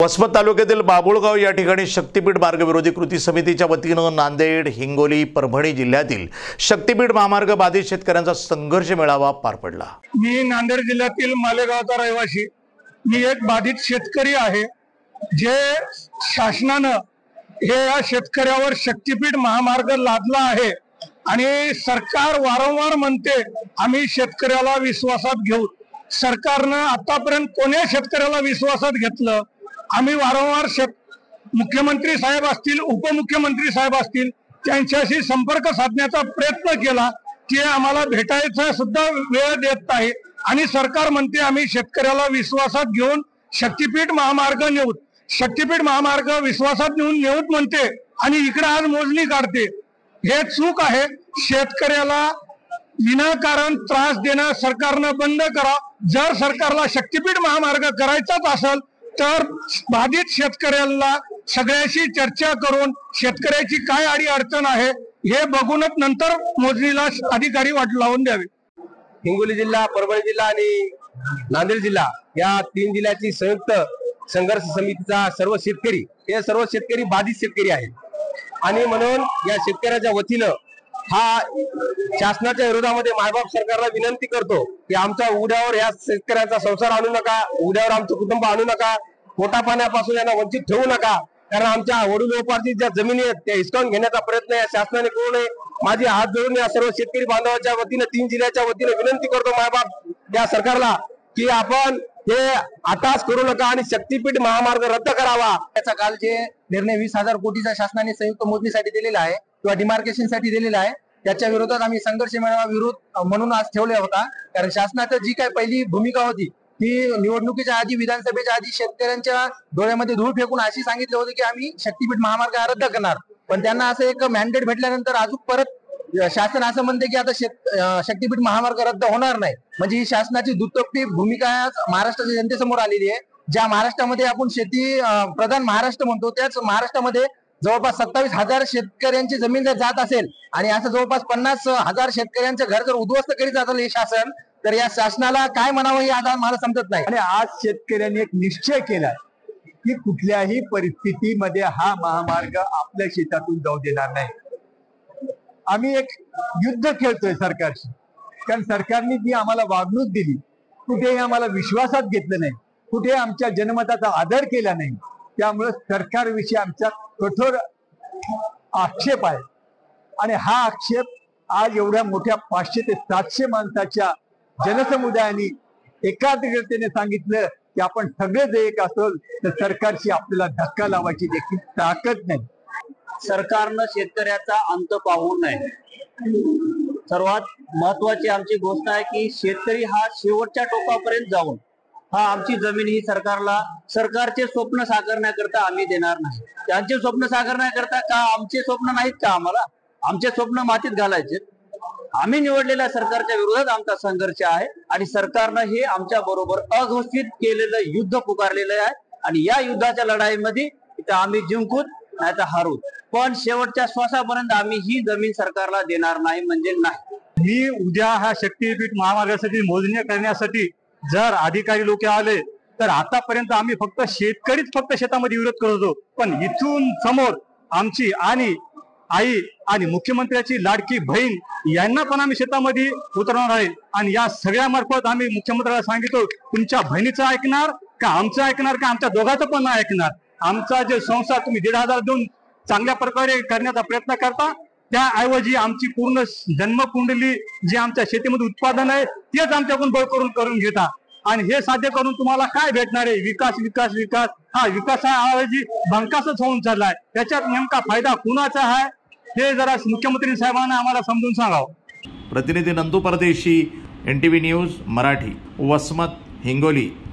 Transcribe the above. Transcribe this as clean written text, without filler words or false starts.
वसमत तालुक्यातील बाबुळगाव या ठिकाणी शक्तीपीठ मार्ग विरोधी कृती समितीच्या वतीनं नांदेड, हिंगोली, परभणी जिल्ह्यातील शक्तीपीठ महामार्ग बाधित शेतकऱ्यांचा संघर्ष मेळावा पार पडला। मी नांदेड जिल्ह्यातील मालेगावचा रहिवासी, मी एक बाधित शेतकरी आहे। जे शासनानं हे या शेतकऱ्यावर शक्तीपीठ महामार्ग लादला आहे आणि सरकार वारंवार म्हणते आम्ही शेतकऱ्याला विश्वासात घेऊ। सरकारनं आतापर्यंत कोण्या शेतकऱ्याला विश्वासात घेतलं? आम्ही वारंवार मुख्यमंत्री साहेब असतील, उपमुख्यमंत्री साहेब असतील, त्यांच्याशी संपर्क साधण्याचा प्रयत्न केला की आम्हाला भेटायचा सुद्धा वेळ देत नाही आणि सरकार म्हणते आम्ही शेतकऱ्याला विश्वासात घेऊन शक्तीपीठ महामार्ग नेऊ। शक्तीपीठ महामार्ग विश्वासात नेऊत म्हणते आणि इकडे आज मोजणी काढते। हे चूक आहे। शेतकऱ्याला विनाकारण त्रास देणं सरकारनं बंद करा। जर सरकारला शक्तीपीठ महामार्ग करायचाच असेल तर बाधित शेतकऱ्याला सगळ्याशी चर्चा करून शेतकऱ्याची काय अडी अडचण आहे हे बघूनच नंतर मोजणीला अधिकारी वाट लावून द्यावे। हिंगोली जिल्हा, परभणी जिल्हा आणि नांदेड जिल्हा या 3 जिल्ह्याची संयुक्त संघर्ष समितीचा सर्व शेतकरी बाधित शेतकरी आहेत आणि म्हणून या शेतकऱ्याच्या वतीनं हा शासनाच्या विरोधामध्ये मायबाप सरकारला विनंती करतो की आमच्या उड्यावर या शेतकऱ्याचा संसार आणू नका, उड्यावर आमचं कुटुंब आणू नका, पोटा पाण्यापासून यांना वंचित ठेवू नका। कारण आमच्या वडिलोपार्जित ज्या जमिनी आहेत त्या हिसकावून घेण्याचा प्रयत्न या शासनाने करू नये। माझे हात जोडून या सर्व शेतकरी बांधवाच्या वतीने 3 जिल्ह्याच्या वतीने विनंती करतो मायबाप या सरकारला की आपण हे आताच करू नका आणि शक्तीपीठ महामार्ग रद्द करावा। त्याचा काल जे निर्णय 20,000 कोटीचा शासनाने संयुक्त मोजणीसाठी दिलेला आहे किंवा डिमार्केशनसाठी दिलेला आहे त्याच्या विरोधात आम्ही संघर्ष मेळावा विरोध म्हणून आज ठेवला होता। कारण शासनाची जी काही पहिली भूमिका होती ती निवडणुकीच्या आधी, विधानसभेच्या आधी शेतकऱ्यांच्या डोळ्यामध्ये धूळ फेकून अशी सांगितलं होतं की आम्ही शक्तीपीठ महामार्ग रद्द करणार। पण त्यांना असं एक मॅन्डेट भेटल्यानंतर अजून परत शासन असं म्हणते की आता शक्तीपीठ महामार्ग रद्द होणार नाही। म्हणजे ही शासनाची दुटप्पी भूमिका महाराष्ट्राच्या जनतेसमोर आलेली आहे। ज्या महाराष्ट्रामध्ये आपण शेती प्रधान महाराष्ट्र म्हणतो त्याच महाराष्ट्रामध्ये जवळपास 27,000 शेतकऱ्यांची जमीन जर जात असेल आणि असं जवळपास 50,000 शेतकऱ्यांचं घर जर उद्ध्वस्त करीत जात हे शासन, तर या शासनाला काय म्हणावं हे आता मला समजत नाही। आणि आज शेतकऱ्यांनी एक निश्चय केला की कुठल्याही परिस्थितीमध्ये हा महामार्ग आपल्या शेतातून जाऊ देणार नाही। आम्ही एक युद्ध खेळतोय सरकारशी, कारण सरकारने जी आम्हाला वागणूक दिली, कुठेही आम्हाला विश्वासात घेतलं नाही, कुठे आमच्या जनमताचा आदर केला नाही। त्यामुळे सरकारविषयी आमचा कठोर आक्षेप आहे आणि हा आक्षेप आज एवढ्या मोठ्या 500 ते 700 माणसाच्या जनसमुदायाने एकाग्रतेने सांगितलं की आपण सगळे जे एक असेल तर सरकारशी आपल्याला धक्का लावायची देखील ताकद नाही। सरकारनं शेतकऱ्याचा अंत पाहू नये। सर्वात महत्वाची आमची गोष्ट आहे की शेतकरी हा शेवटच्या टोकापर्यंत जाऊन आमची जमीन ही सरकारचे स्वप्न साकारण्याकरता आम्ही देणार नाही। त्यांचे स्वप्न साकारण्याकरता का आमचे स्वप्न नाहीत का? आमचे स्वप्न मातीत घालायचे? आम्ही निवडलेल्या सरकारच्या विरोधात आमचा संघर्ष आहे आणि सरकारनं हे आमच्या बरोबर अघोषित केलेलं युद्ध पुकारलेलं आहे आणि या युद्धाच्या लढाईमध्ये इथं आम्ही जिंकूत नाही तर हारू, पण शेवटच्या श्वासापर्यंत आम्ही ही जमीन सरकारला देणार नाही म्हणजे नाही। मी उद्या हा शक्तीपीठ महामार्गासाठी मोजणी करण्यासाठी जर अधिकारी लोक आले तर आतापर्यंत आम्ही फक्त शेतामध्ये विरोध करत होतो, पण इथून समोर आमची आणि आई आणि मुख्यमंत्र्याची लाडकी बहीण यांना पण आम्ही शेतामध्ये उतरवणार आहे आणि या सगळ्या मार्फत आम्ही मुख्यमंत्र्याला सांगितलं तुमच्या बहिणीचं ऐकणार का आमचं ऐकणार का आमच्या दोघांचं पण नाही ऐकणार। आमचा जे संसार तुम्ही 1,500 देऊन चांगल्या प्रकारे करण्याचा प्रयत्न करता, त्याऐवजी आमची पूर्ण जन्मकुंडली जे आमच्या शेतीमध्ये उत्पादन आहे तेच आमच्याकडून बळकरून करून घेता आणि हे साध्य करून तुम्हाला काय भेटणार आहे? विकास विकास विकास। हा विकासाऐवजी भंकासच होऊन चाललाय। त्याच्यात नेमका फायदा कुणाचा आहे हे जरा मुख्यमंत्री साहेबांना आम्हाला समजून सांगावं। प्रतिनिधी नंदू परदेशी, NTV न्यूज मराठी, वसमत, हिंगोली।